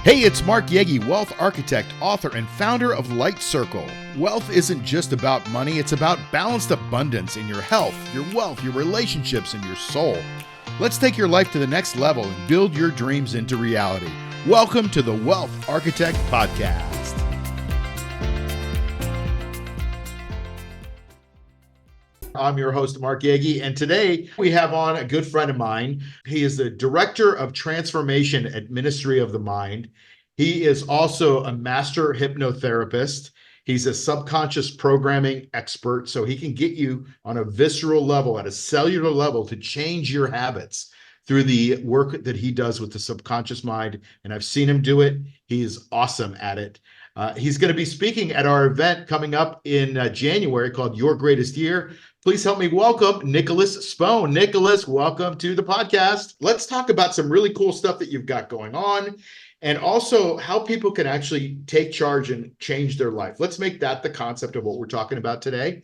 Hey, it's Mark Yegge, wealth architect, author, and founder of Light Circle. Wealth isn't just about money, it's about balanced abundance in your health, your wealth, your relationships, and your soul. Let's take your life to the next level and build your dreams into reality. Welcome to the Wealth Architect Podcast. I'm your host, Mark Yegge, and today we have on a good friend of mine. He is the Director of Transformation at Ministry of the Mind. He is also a master hypnotherapist. He's a subconscious programming expert, so he can get you on a visceral level, at a cellular level, to change your habits through the work that he does with the subconscious mind. And I've seen him do it. He is awesome at it. He's going to be speaking at our event coming up in January called Your Greatest Year. Please help me welcome Nicholas Spohn. Nicholas, welcome to the podcast. Let's talk about some really cool stuff that you've got going on, and also how people can actually take charge and change their life. Let's make that the concept of what we're talking about today.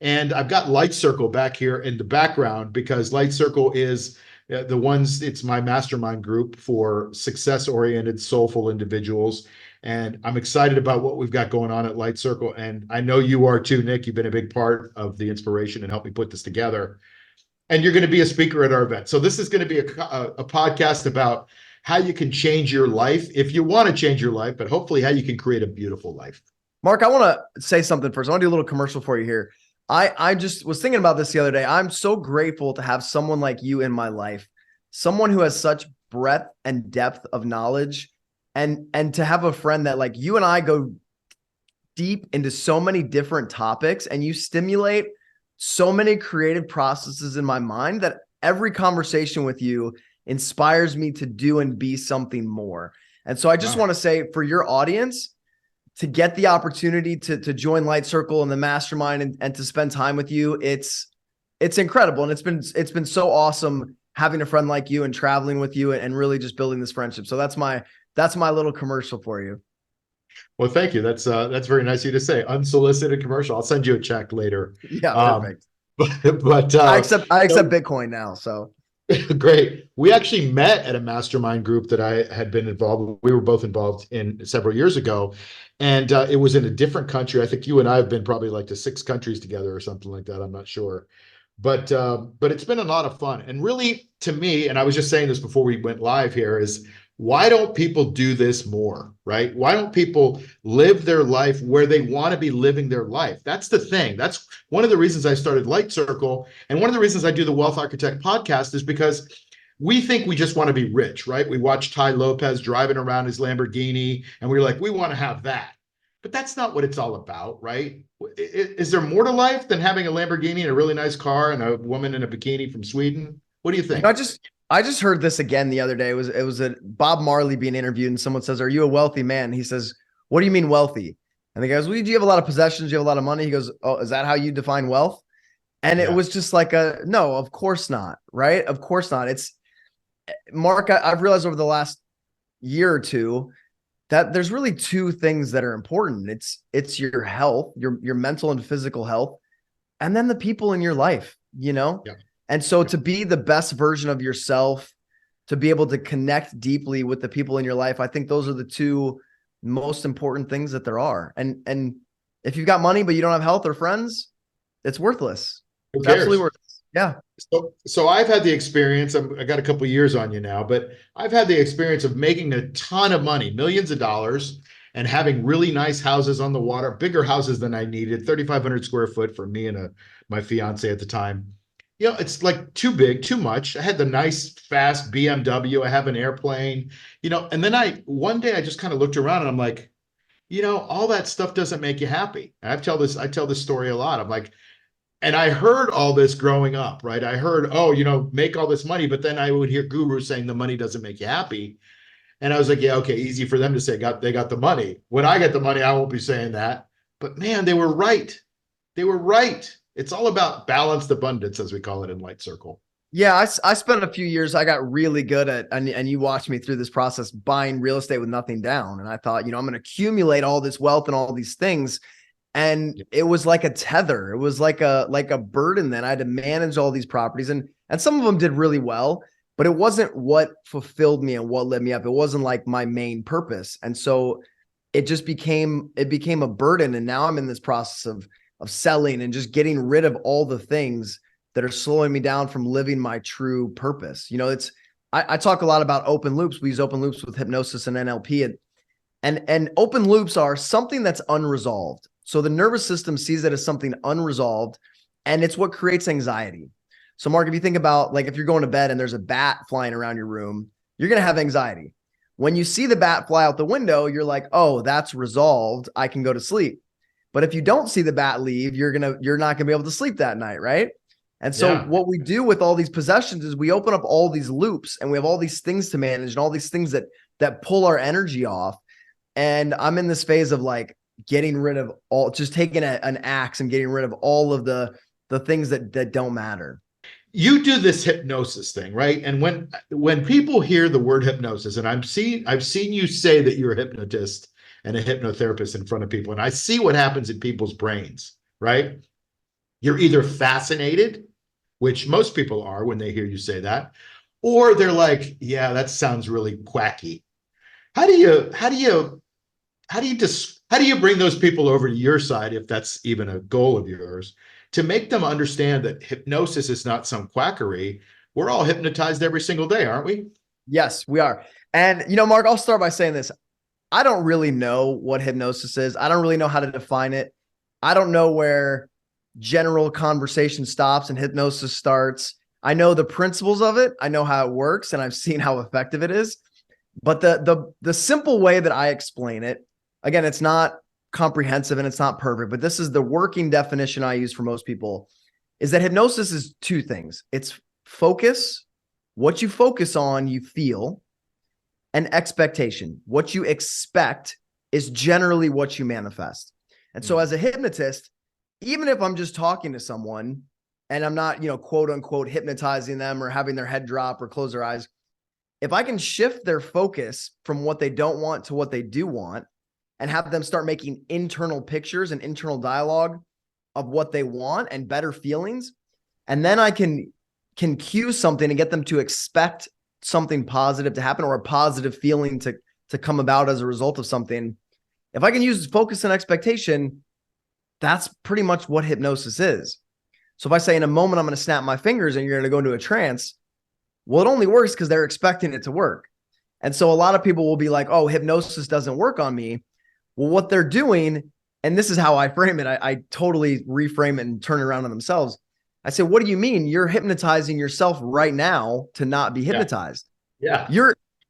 And I've got Light Circle back here in the background because Light Circle is it's my mastermind group for success-oriented, soulful individuals. And I'm excited about what we've got going on at Light Circle. And I know you are too, Nick. You've been a big part of the inspiration and helped me put this together. And you're going to be a speaker at our event. So this is going to be a podcast about how you can change your life if you want to change your life, but hopefully how you can create a beautiful life. Mark, I want to say something first. I want to do a little commercial for you here. I just was thinking about this the other day. I'm so grateful to have someone like you in my life, someone who has such breadth and depth of knowledge. And to have a friend that, like, you and I go deep into so many different topics, and you stimulate so many creative processes in my mind that every conversation with you inspires me to do and be something more. And so I just want to say, for your audience, to get the opportunity to join Light Circle and the mastermind and to spend time with you, it's incredible. And it's been so awesome having a friend like you and traveling with you and really just building this friendship. So that's my little commercial for you. Well, thank you. That's very nice of you to say. Unsolicited commercial. I'll send you a check later. Yeah, perfect. But I accept Bitcoin now. So great. We actually met at a mastermind group that I had been involved with. We were both involved in several years ago, and it was in a different country. I think you and I have been probably like to 6 countries together or something like that. I'm not sure. But it's been a lot of fun. And really, to me, and I was just saying this before we went live here, is why don't people do this more, right? Why don't people live their life where they want to be living their life? That's the thing. That's one of the reasons I started Light Circle. And one of the reasons I do the Wealth Architect podcast is because we think we just want to be rich, right? We watch Ty Lopez driving around his Lamborghini, and we're like, we want to have that. But that's not what it's all about, right? Is there more to life than having a Lamborghini and a really nice car and a woman in a bikini from Sweden? What do you think? I just heard this again the other day. It was a Bob Marley being interviewed, and someone says, "Are you a wealthy man?" He says, "What do you mean wealthy?" And the guy goes, "Well, do you have a lot of possessions? Do you have a lot of money?" He goes, "Oh, is that how you define wealth?" And it was just like no, of course not, right? Of course not. It's Mark, I've realized over the last year or two that there's really 2 things that are important. It's your health, your mental and physical health, and then the people in your life, you know? Yeah. And so to be the best version of yourself, to be able to connect deeply with the people in your life, I think those are the 2 most important things that there are. And if you've got money, but you don't have health or friends, it's worthless. Who It's cares? absolutely worthless. Yeah. So I've had the experience, I got a couple of years on you now, but I've had the experience of making a ton of money, millions of dollars, and having really nice houses on the water, bigger houses than I needed, 3,500 square foot for me and my fiance at the time. You know, it's like too big, too much. I had the nice, fast BMW. I have an airplane, and then one day I just kind of looked around and I'm like, all that stuff doesn't make you happy. And I tell this story a lot. I'm like, and I heard all this growing up, right? I heard, make all this money, but then I would hear gurus saying the money doesn't make you happy. And I was like, yeah, okay, easy for them to say they got the money. When I get the money, I won't be saying that. But man, they were right. They were right. It's all about balanced abundance, as we call it in Light Circle. Yeah, I spent a few years, I got really good at, and you watched me through this process, buying real estate with nothing down. And I thought, I'm going to accumulate all this wealth and all these things. And it was like a tether. It was like a burden. Then I had to manage all these properties, and some of them did really well. but it wasn't what fulfilled me and what lit me up. It wasn't like my main purpose. And so it just became a burden. And now I'm in this process of selling and just getting rid of all the things that are slowing me down from living my true purpose. I talk a lot about open loops. We use open loops with hypnosis and NLP, and open loops are something that's unresolved. So the nervous system sees it as something unresolved, and it's what creates anxiety. So Mark, if you think about, like, if you're going to bed and there's a bat flying around your room, you're going to have anxiety. When you see the bat fly out the window, you're like, oh, that's resolved. I can go to sleep. But if you don't see the bat leave, you're not going to be able to sleep that night, right? And so what we do with all these possessions is we open up all these loops, and we have all these things to manage and all these things that pull our energy off. And I'm in this phase of like getting rid of just taking an axe and getting rid of all of the things that don't matter. You do this hypnosis thing, right? And when people hear the word hypnosis, and I've seen you say that you're a hypnotist and a hypnotherapist in front of people, and I see what happens in people's brains, right? You're either fascinated, which most people are when they hear you say that, or they're like, yeah, that sounds really quacky. How do you bring those people over to your side, if that's even a goal of yours, to make them understand that hypnosis is not some quackery? We're all hypnotized every single day, aren't we? Yes, we are. And, Mark, I'll start by saying this. I don't really know what hypnosis is. I don't really know how to define it. I don't know where general conversation stops and hypnosis starts. I know the principles of it. I know how it works, and I've seen how effective it is. But the simple way that I explain it, again, it's not comprehensive and it's not perfect, but this is the working definition I use for most people, is that hypnosis is two things. It's focus. What you focus on, you feel, and expectation. What you expect is generally what you manifest. And so as a hypnotist, even if I'm just talking to someone and I'm not, quote unquote, hypnotizing them or having their head drop or close their eyes, if I can shift their focus from what they don't want to what they do want and have them start making internal pictures and internal dialogue of what they want and better feelings, and then I can cue something and get them to expect something positive to happen or a positive feeling to come about as a result of something. If I can use focus and expectation, that's pretty much what hypnosis is. So if I say in a moment, I'm going to snap my fingers and you're going to go into a trance, well, it only works because they're expecting it to work. And so a lot of people will be like, oh, hypnosis doesn't work on me. Well, what they're doing, and this is how I frame it, I totally reframe it and turn it around on themselves. I say, what do you mean? You're hypnotizing yourself right now to not be hypnotized. Yeah.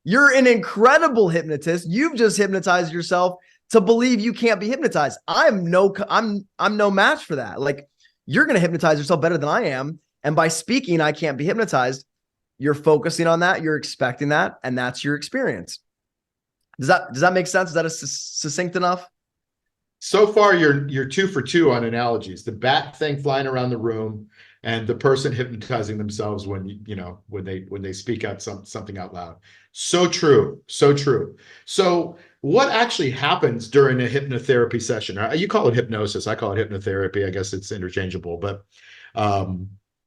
You're an incredible hypnotist. You've just hypnotized yourself to believe you can't be hypnotized. I'm no match for that. Like, you're going to hypnotize yourself better than I am. And by speaking, I can't be hypnotized. You're focusing on that. You're expecting that. And that's your experience. Does that make sense? Is that succinct enough? So far, you're 2 for 2 on analogies. The bat thing flying around the room, and the person hypnotizing themselves when they speak out something out loud. So true, so true. So what actually happens during a hypnotherapy session? You call it hypnosis. I call it hypnotherapy. I guess it's interchangeable. But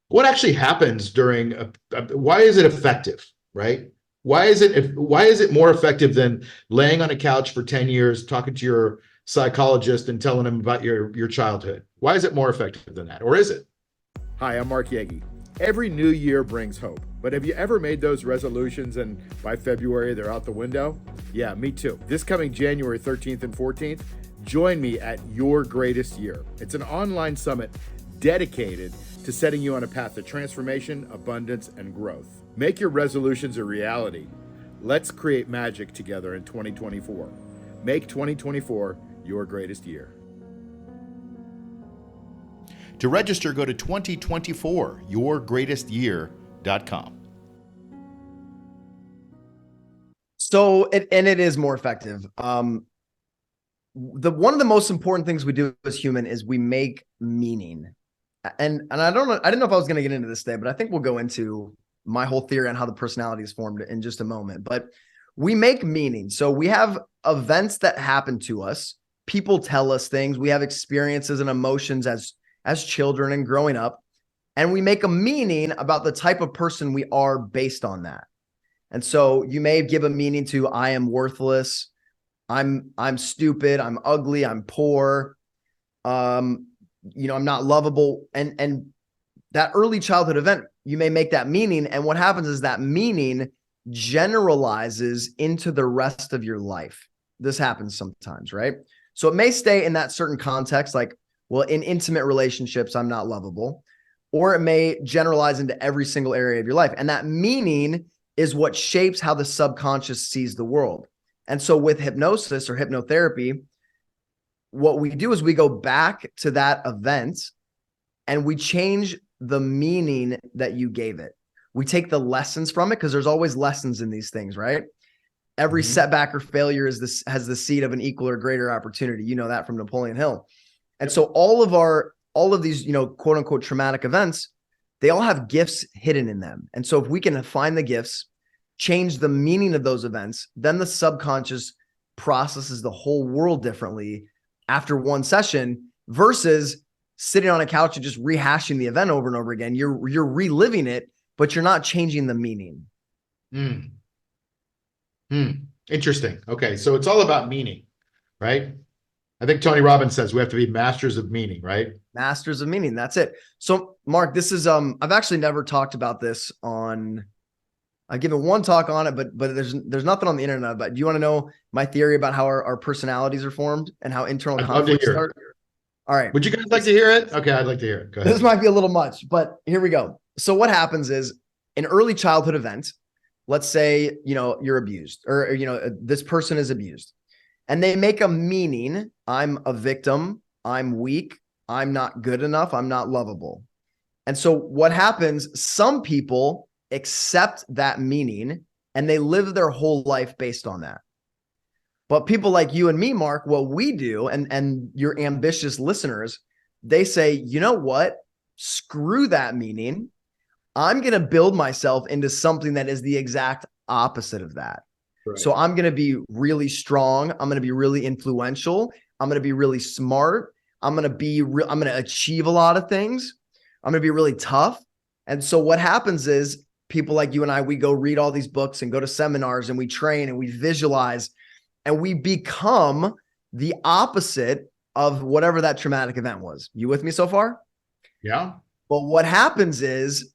what actually happens during why is it effective, right? Why is it more effective than laying on a couch for 10 years, talking to your psychologist and telling them about your childhood? Why is it more effective than that? Or is it? Hi, I'm Mark Yegge. Every new year brings hope, but have you ever made those resolutions and by February they're out the window? Yeah, me too. This coming January 13th and 14th, join me at Your Greatest Year. It's an online summit dedicated to setting you on a path to transformation, abundance, and growth. Make your resolutions a reality. Let's create magic together in 2024. Make 2024 your greatest year. To register, go to 2024yourgreatestyear.com. So it is more effective. One of the most important things we do as human is we make meaning. And I don't know, I didn't know if I was going to get into this today, but I think we'll go into my whole theory on how the personality is formed in just a moment. But we make meaning. So we have events that happen to us. People tell us things. We have experiences and emotions as children and growing up. and we make a meaning about the type of person we are based on that. And so you may give a meaning to I am worthless, I'm stupid, I'm ugly, I'm poor, I'm not lovable. And that early childhood event, you may make that meaning. And what happens is that meaning generalizes into the rest of your life. This happens sometimes, right? So it may stay in that certain context, like, well, in intimate relationships, I'm not lovable, or it may generalize into every single area of your life. And that meaning is what shapes how the subconscious sees the world. And so with hypnosis or hypnotherapy, what we do is we go back to that event and we change the meaning that you gave it. We take the lessons from it, because there's always lessons in these things, right? Every setback or failure has the seed of an equal or greater opportunity. You know that from Napoleon Hill. And so all of these, quote unquote, traumatic events, they all have gifts hidden in them. And so if we can find the gifts, change the meaning of those events, then the subconscious processes the whole world differently after one session versus sitting on a couch and just rehashing the event over and over again. You're reliving it, but you're not changing the meaning. Interesting. Okay. So it's all about meaning, right? I think Tony Robbins says we have to be masters of meaning, right? Masters of meaning. That's it. So Mark, this is, I've actually never talked about this I've given one talk on it, but there's nothing on the internet. But do you want to know my theory about how our personalities are formed and how internal conflicts start? All right. Would you guys like to hear it? Okay, I'd like to hear it. Go ahead. This might be a little much, but here we go. So what happens is an early childhood event, let's say, you're abused or, this person is abused and they make a meaning. I'm a victim. I'm weak. I'm not good enough. I'm not lovable. And so what happens, some people accept that meaning and they live their whole life based on that. But people like you and me, Mark, what we do, and your ambitious listeners, they say, you know what? Screw that meaning. I'm going to build myself into something that is the exact opposite of that. Right. So I'm going to be really strong. I'm going to be really influential. I'm going to be really smart. I'm going to achieve a lot of things. I'm going to be really tough. And so what happens is people like you and I, we go read all these books and go to seminars and we train and we visualize and we become the opposite of whatever that traumatic event was. You with me so far? Yeah. But what happens is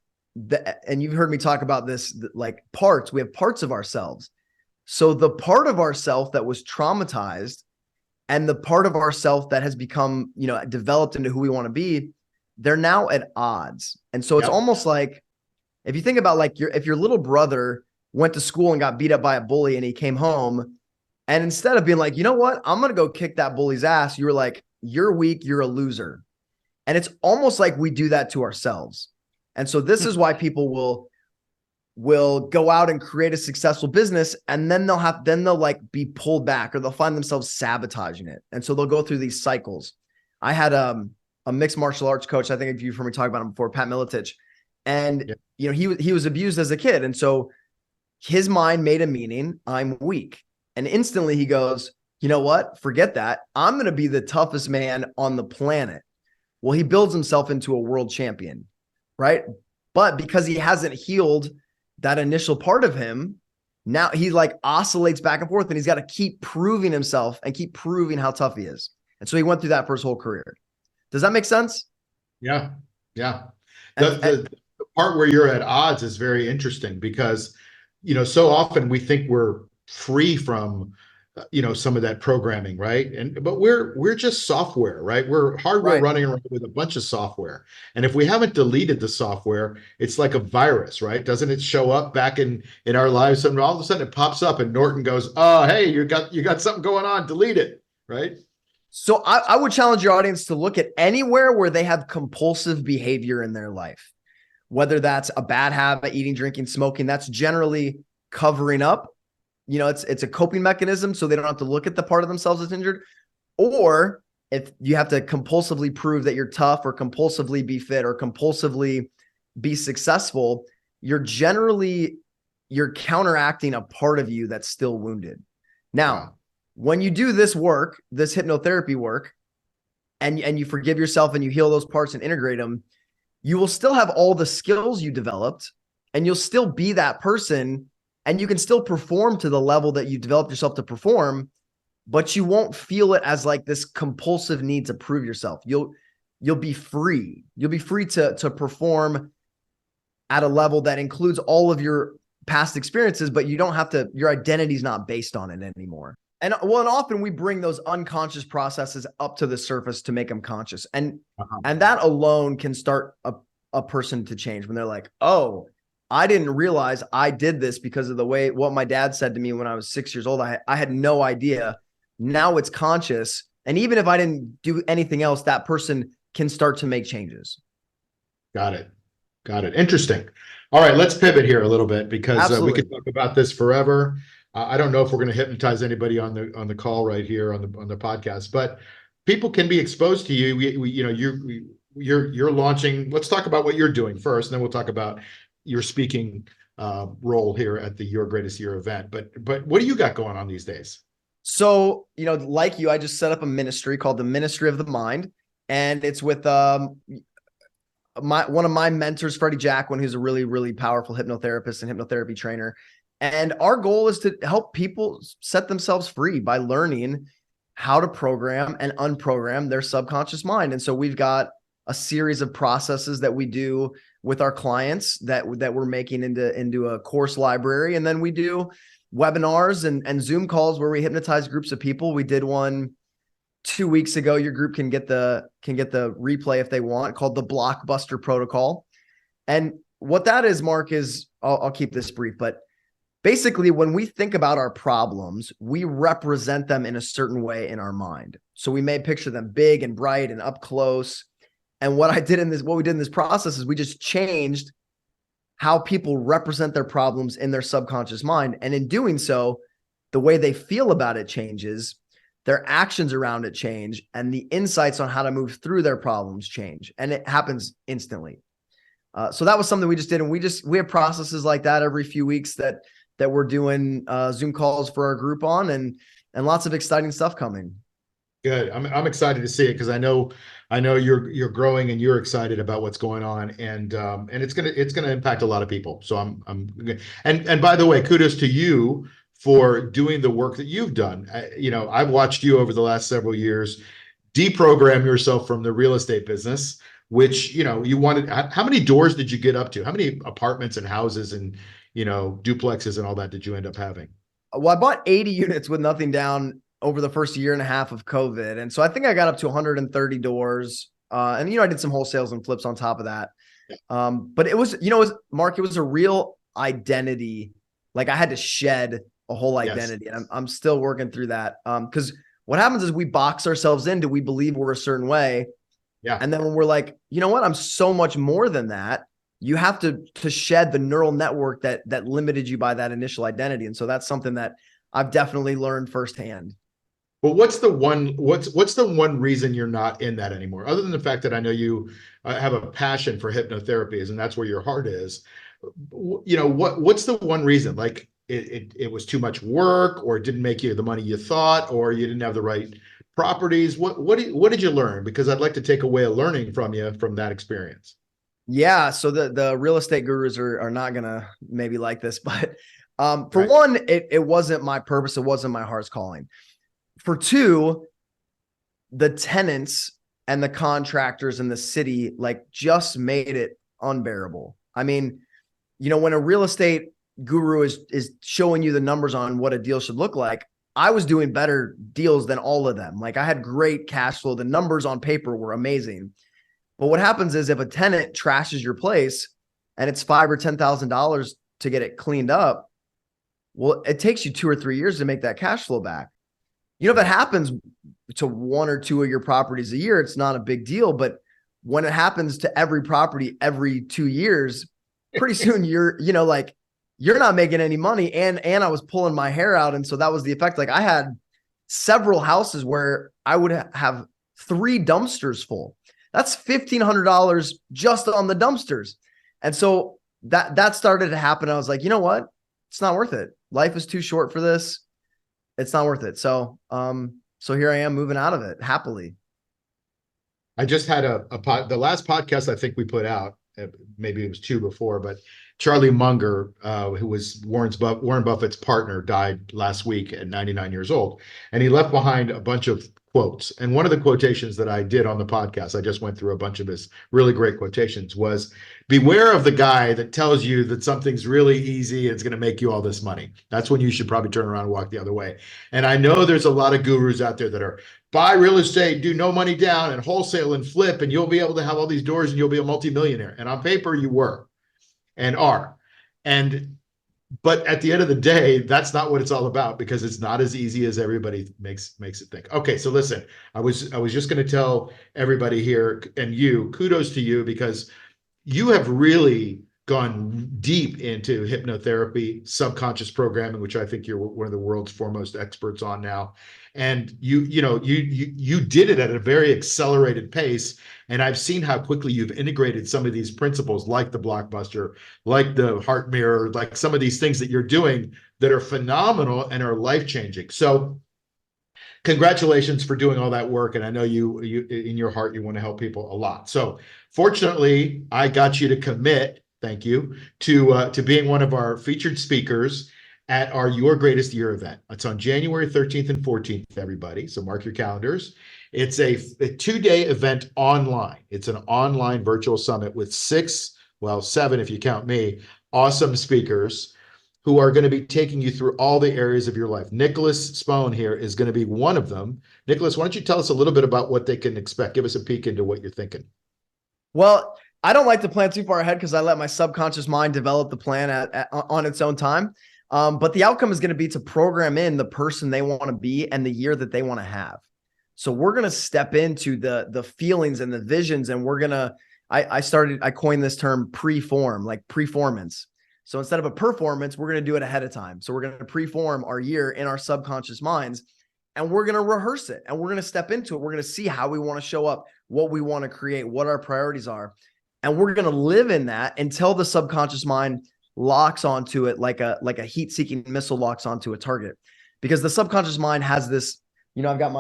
and you've heard me talk about this, like parts, we have parts of ourselves. So the part of ourself that was traumatized and the part of ourself that has become, developed into who we want to be, they're now at odds. And so it's almost like, if you think about if your little brother went to school and got beat up by a bully and he came home, and instead of being like, you know what, I'm going to go kick that bully's ass, you were like, you're weak, you're a loser. And it's almost like we do that to ourselves. And so this is why people will go out and create a successful business, and then they'll be pulled back, or they'll find themselves sabotaging it. And so they'll go through these cycles. I had a mixed martial arts coach. I think you've heard me talk about him before, Pat Miletich. And, he was abused as a kid. And so his mind made a meaning, I'm weak. And instantly he goes, you know what? Forget that. I'm going to be the toughest man on the planet. Well, he builds himself into a world champion, right? But because he hasn't healed that initial part of him, now he oscillates back and forth, and he's got to keep proving himself and keep proving how tough he is. And so he went through that for his whole career. Does that make sense? Yeah. Yeah. The part where you're at odds is very interesting because, so often we think we're free from, some of that programming, right? But we're just software, right? We're hardware running around with a bunch of software. And if we haven't deleted the software, it's like a virus, right? Doesn't it show up back in our lives? And all of a sudden it pops up and Norton goes, oh, hey, you got something going on, delete it, right? So I would challenge your audience to look at anywhere where they have compulsive behavior in their life, whether that's a bad habit, eating, drinking, smoking. That's generally covering up. It's a coping mechanism, so they don't have to look at the part of themselves that's injured. Or if you have to compulsively prove that you're tough, or compulsively be fit, or compulsively be successful, you're counteracting a part of you that's still wounded. Now, when you do this work, this hypnotherapy work, and you forgive yourself and you heal those parts and integrate them, you will still have all the skills you developed, and you'll still be that person, and you can still perform to the level that you developed yourself to perform, but you won't feel it as like this compulsive need to prove yourself. You'll be free. You'll be free to perform at a level that includes all of your past experiences, but you don't have to, your identity is not based on it anymore. And often we bring those unconscious processes up to the surface to make them conscious. And that alone can start a person to change when they're like, oh, I didn't realize I did this because of the way what my dad said to me when I was 6 years old. I had no idea. Now it's conscious. And even if I didn't do anything else, that person can start to make changes. Got it. Interesting. All right, let's pivot here a little bit because we could talk about this forever. I don't know if we're going to hypnotize anybody on the call right here on the podcast, but people can be exposed to you. You're launching. Let's talk about what you're doing first, and then we'll talk about your speaking role here at the Your Greatest Year event. But what do you got going on these days? So, like you, I just set up a ministry called the Ministry of the Mind, and it's with one of my mentors, Freddie Jacquin, who's a really, really powerful hypnotherapist and hypnotherapy trainer. And our goal is to help people set themselves free by learning how to program and unprogram their subconscious mind. And so we've got a series of processes that we do with our clients that we're making into a course library. And then we do webinars and Zoom calls where we hypnotize groups of people. We did one 2 weeks ago. Your group can get the replay if they want, called the Blockbuster Protocol. And what that is, Mark, is I'll keep this brief, but basically when we think about our problems, we represent them in a certain way in our mind. So we may picture them big and bright and up close. And what we did in this process is we just changed how people represent their problems in their subconscious mind. And in doing so, the way they feel about it changes, their actions around it change, and the insights on how to move through their problems change. And it happens instantly. So that was something we just did. And we have processes like that every few weeks that we're doing Zoom calls for our group on, and lots of exciting stuff coming. Good. I'm excited to see it because I know you're growing and you're excited about what's going on, and it's gonna impact a lot of people. So I'm and by the way, kudos to you for doing the work that you've done. I've watched you over the last several years deprogram yourself from the real estate business, which you wanted. How many doors did you get up to? How many apartments and houses and duplexes and all that did you end up having? Well, I bought 80 units with nothing down over the first year and a half of COVID. And so I think I got up to 130 doors. And, I did some wholesales and flips on top of that. But it was, Mark, it was a real identity. Like I had to shed a whole identity. Yes. And I'm still working through that. Because what happens is we box ourselves into, we believe we're a certain way. Yeah. And then when we're like, you know what, I'm so much more than that. You have to shed the neural network that limited you by that initial identity. And so that's something that I've definitely learned firsthand. Well, what's the one reason you're not in that anymore? Other than the fact that I know you have a passion for hypnotherapy, and that's where your heart is. What's the one reason? Like it was too much work, or it didn't make you the money you thought, or you didn't have the right properties. What did you learn? Because I'd like to take away a learning from you from that experience. Yeah. So the real estate gurus are not gonna maybe like this, but for one, it wasn't my purpose. It wasn't my heart's calling. For two, the tenants and the contractors in the city just made it unbearable. I mean, when a real estate guru is showing you the numbers on what a deal should look like, I was doing better deals than all of them. Like I had great cash flow. The numbers on paper were amazing. But what happens is if a tenant trashes your place and it's $5,000 or $10,000 to get it cleaned up, well, it takes you 2 or 3 years to make that cash flow back. If it happens to 1 or 2 of your properties a year, it's not a big deal. But when it happens to every property every 2 years, pretty soon you're not making any money. And I was pulling my hair out. And so that was the effect. Like I had several houses where I would have 3 dumpsters full. That's $1,500 just on the dumpsters. And so that started to happen. I was like, you know what? It's not worth it. Life is too short for this. It's not worth it. So here I am moving out of it happily. I just had the last podcast I think we put out, maybe it was two before, but Charlie Munger, who was Warren Buffett's partner, died last week at 99 years old. And he left behind a bunch of quotes. And one of the quotations that I did on the podcast, I just went through a bunch of his really great quotations, was beware of the guy that tells you that something's really easy and it's going to make you all this money. That's when you should probably turn around and walk the other way. And I know there's a lot of gurus out there that are buy real estate, do no money down and wholesale and flip, and you'll be able to have all these doors and you'll be a multimillionaire. And on paper, you were and are. But at the end of the day, that's not what it's all about, because it's not as easy as everybody makes it think. Okay, so listen, I was just going to tell everybody here, and you, kudos to you, because you have really gone deep into hypnotherapy, subconscious programming, which I think you're one of the world's foremost experts on now. And you did it at a very accelerated pace. And I've seen how quickly you've integrated some of these principles, like the blockbuster, like the heart mirror, like some of these things that you're doing that are phenomenal and are life-changing. So congratulations for doing all that work. And I know you in your heart, you want to help people a lot. So fortunately, I got you to commit, thank you, to being one of our featured speakers at our Your Greatest Year event. It's on January 13th and 14th, everybody. So mark your calendars. It's a 2-day event online. It's an online virtual summit with 7 if you count me, awesome speakers who are going to be taking you through all the areas of your life. Nicholas Spohn here is going to be one of them. Nicholas, why don't you tell us a little bit about what they can expect? Give us a peek into what you're thinking. Well, I don't like to plan too far ahead because I let my subconscious mind develop the plan on its own time. But the outcome is going to be to program in the person they want to be and the year that they want to have. So we're going to step into the feelings and the visions, and we're going to, I coined this term preform, like performance. So instead of a performance, we're going to do it ahead of time. So we're going to preform our year in our subconscious minds, and we're going to rehearse it, and we're going to step into it. We're going to see how we want to show up, what we want to create, what our priorities are. And we're going to live in that until the subconscious mind locks onto it like a heat-seeking missile locks onto a target. Because the subconscious mind has this, I've got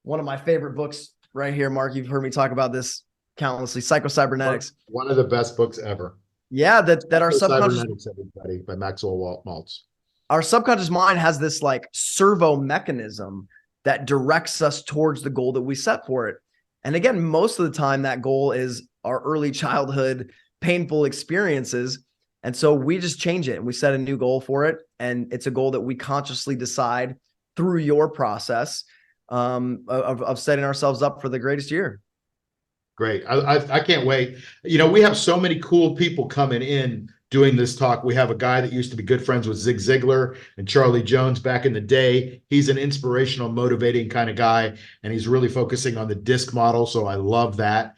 one of my favorite books right here, Mark. You've heard me talk about this countlessly, Psycho-Cybernetics. One of the best books ever. Yeah, that our subconscious, Cybernetics, everybody, by Maxwell Maltz. Our subconscious mind has this like servo mechanism that directs us towards the goal that we set for it. And again, most of the time that goal is our early childhood painful experiences. And so we just change it and we set a new goal for it. And it's a goal that we consciously decide through your process of setting ourselves up for the greatest year. Great. I can't wait. We have so many cool people coming in doing this talk. We have a guy that used to be good friends with Zig Ziglar and Charlie Jones back in the day. He's an inspirational, motivating kind of guy, and he's really focusing on the DISC model. So I love that.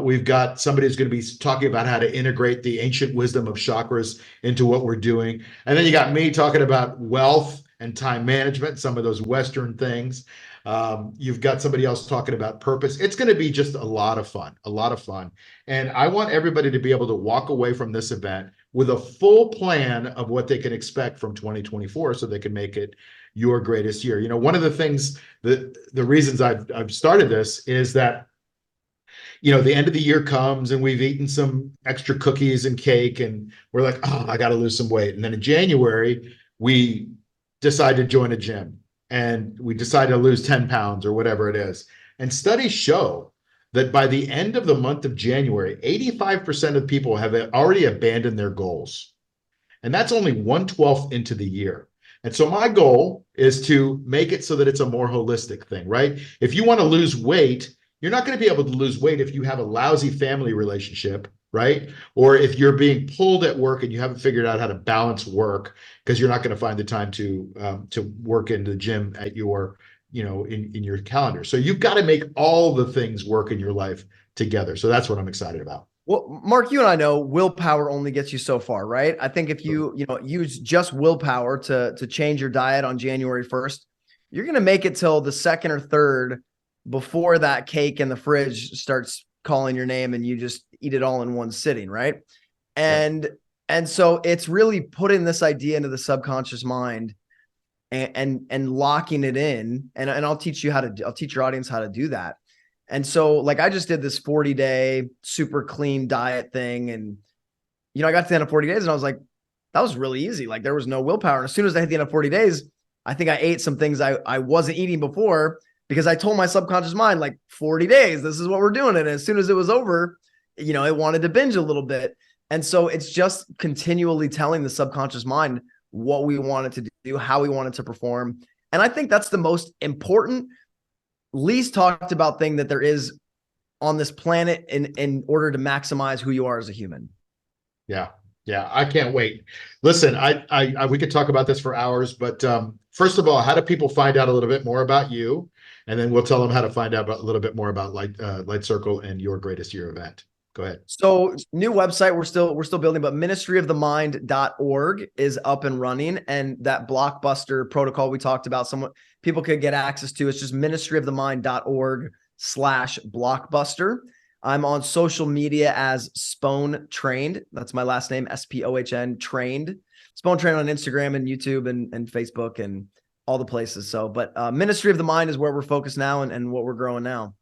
We've got somebody who's going to be talking about how to integrate the ancient wisdom of chakras into what we're doing. And then you got me talking about wealth and time management, some of those Western things. You've got somebody else talking about purpose. It's going to be just a lot of fun. And I want everybody to be able to walk away from this event with a full plan of what they can expect from 2024 so they can make it your greatest year. One of the things that the reasons I've started this is that, the end of the year comes and we've eaten some extra cookies and cake and we're like, oh, I got to lose some weight. And then in January, we decide to join a gym and we decide to lose 10 pounds or whatever it is. And studies show that by the end of the month of January, 85% of people have already abandoned their goals. And that's only 1/12 into the year. And so my goal is to make it so that it's a more holistic thing, right? If you want to lose weight, you're not going to be able to lose weight if you have a lousy family relationship, right? Or if you're being pulled at work and you haven't figured out how to balance work because you're not going to find the time to work in the gym at your in your calendar. So you've got to make all the things work in your life together. So that's what I'm excited about. Well, Mark, you and I know willpower only gets you so far, right? I think if you use just willpower to change your diet on January 1st, you're going to make it till the second or third before that cake in the fridge starts calling your name and you just eat it all in one sitting, right? And so it's really putting this idea into the subconscious mind and locking it in. And I'll teach your audience how to do that. And so like I just did this 40-day super clean diet thing. And, I got to the end of 40 days and I was like, that was really easy. Like there was no willpower. And as soon as I hit the end of 40 days, I think I ate some things I wasn't eating before because I told my subconscious mind, like 40 days, this is what we're doing. And as soon as it was over, it wanted to binge a little bit. And so it's just continually telling the subconscious mind what we want it to do, how we want it to perform. And I think that's the most important, least talked about thing that there is on this planet in order to maximize who you are as a human. Yeah. Yeah. I can't wait. Listen, I we could talk about this for hours, but first of all, how do people find out a little bit more about you? And then we'll tell them how to find out a little bit more about Light Circle and Your Greatest Year event. Go ahead. So new website, we're still building, but ministryofthemind.org is up and running. And that blockbuster protocol we talked about, people could get access to. It's just ministryofthemind.org/blockbuster. I'm on social media as Spohn Trained. That's my last name, Spohn Trained. Spohn Trained on Instagram and YouTube and Facebook and all the places. So, but Ministry of the Mind is where we're focused now and what we're growing now.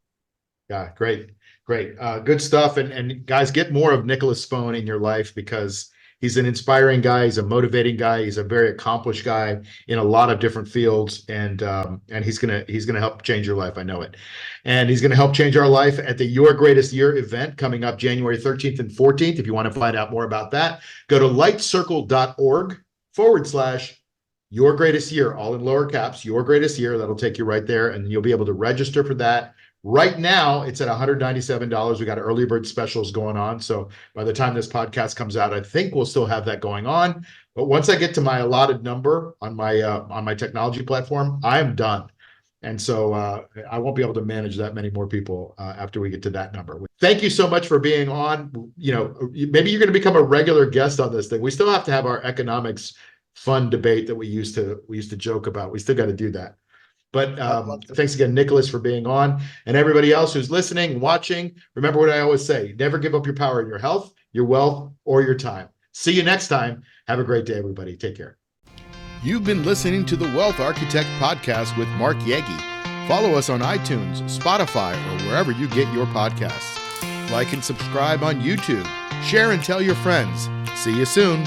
Yeah, great. Good stuff. And guys, get more of Nicholas Spohn in your life because he's an inspiring guy. He's a motivating guy. He's a very accomplished guy in a lot of different fields. And he's gonna help change your life. I know it. And he's gonna help change our life at the Your Greatest Year event coming up January 13th and 14th. If you want to find out more about that, go to lightcircle.org/Your Greatest Year, all in lower caps, Your Greatest Year. That'll take you right there. And you'll be able to register for that. Right now, it's at $197. We got early bird specials going on. So by the time this podcast comes out, I think we'll still have that going on. But once I get to my allotted number on my technology platform, I am done. And so I won't be able to manage that many more people after we get to that number. Thank you so much for being on. Maybe you're going to become a regular guest on this thing. We still have to have our economics fun debate that we used to joke about. We still got to do that. But thanks again, Nicholas, for being on. And everybody else who's listening, watching, remember what I always say, never give up your power in your health, your wealth, or your time. See you next time. Have a great day, everybody. Take care. You've been listening to the Wealth Architect Podcast with Mark Yegge. Follow us on iTunes, Spotify, or wherever you get your podcasts. Like and subscribe on YouTube. Share and tell your friends. See you soon.